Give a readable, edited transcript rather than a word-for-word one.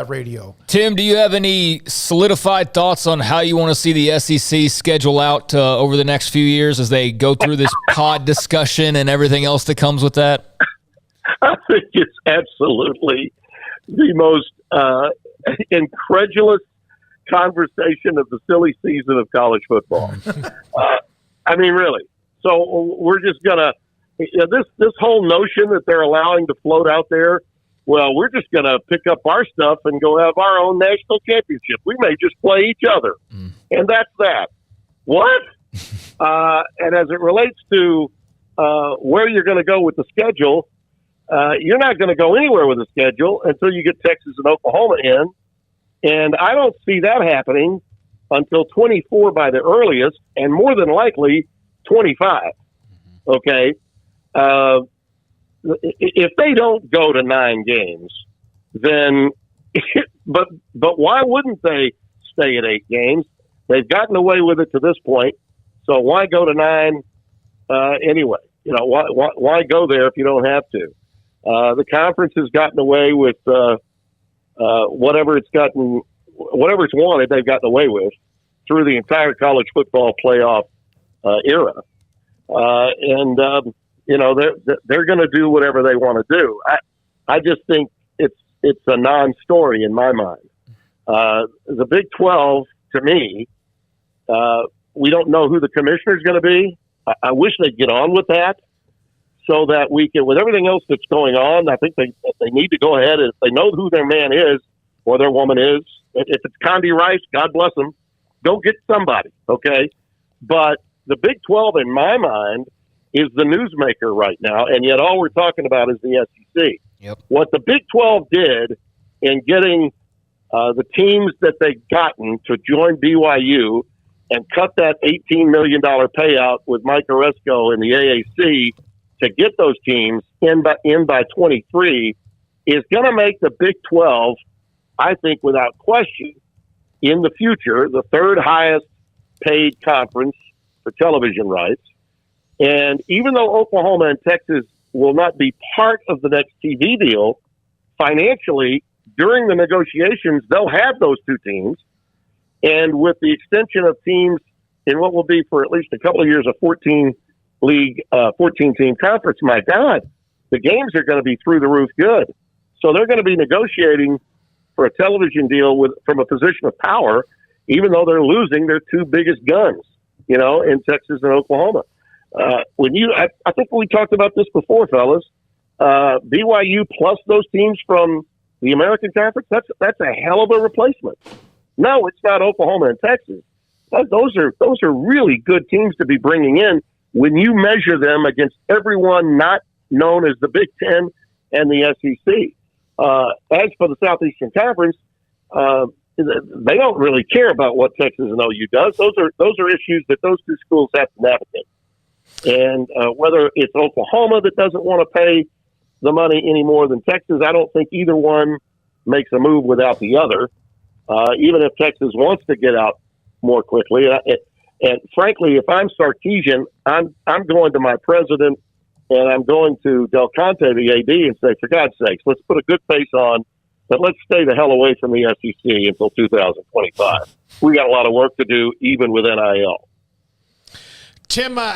Radio. Tim, do you have any solidified thoughts on how you want to see the SEC schedule out over the next few years as they go through this pod discussion and everything else that comes with that? I think it's absolutely the most incredulous conversation of the silly season of college football. I mean, really. So we're just going to this whole notion that they're allowing to float out there, well, we're just going to pick up our stuff and go have our own national championship. We may just play each other. And that's that. What? And as it relates to where you're going to go with the schedule, you're not going to go anywhere with the schedule until you get Texas and Oklahoma in. And I don't see that happening until 24 by the earliest, and more than likely 25. Okay? If they don't go to 9 games, then but why wouldn't they stay at 8 games? They've gotten away with it to this point, so why go to 9 anyway? You know, why go there if you don't have to? The conference has gotten away with whatever it's wanted. They've gotten away with through the entire college football playoff era, and you know, they're going to do whatever they want to do. I just think it's a non-story in my mind. The Big 12, to me, we don't know who the commissioner is going to be. I wish they'd get on with that so that we can, with everything else that's going on, I think they need to go ahead, and if they know who their man is or their woman is, if it's Condi Rice, God bless them, go get somebody, okay? But the Big 12, in my mind, is the newsmaker right now, and yet all we're talking about is the SEC. Yep. What the Big 12 did in getting the teams that they've gotten to join BYU and cut that $18 million payout with Mike Oresco and the AAC to get those teams in by 23 is going to make the Big 12, I think, without question, in the future, the third highest paid conference for television rights. And even though Oklahoma and Texas will not be part of the next TV deal, financially, during the negotiations, they'll have those 2 teams. And with the extension of teams in what will be for at least a couple of years a 14-team conference, my God, the games are going to be through the roof good. So they're going to be negotiating for a television deal from a position of power, even though they're losing their 2 biggest guns, you know, in Texas and Oklahoma. I think we talked about this before, fellas. BYU plus those teams from the American Conference, that's a hell of a replacement. No, it's not Oklahoma and Texas. Those are really good teams to be bringing in when you measure them against everyone not known as the Big Ten and the SEC. As for the Southeastern Conference, they don't really care about what Texas and OU does. Those are issues that those 2 schools have to navigate. And whether it's Oklahoma that doesn't want to pay the money any more than Texas, I don't think either one makes a move without the other, even if Texas wants to get out more quickly. And frankly, if I'm Sarkisian, I'm going to my president and I'm going to Del Conte, the AD, and say, for God's sakes, let's put a good face on, but let's stay the hell away from the SEC until 2025. We got a lot of work to do, even with NIL. Tim, how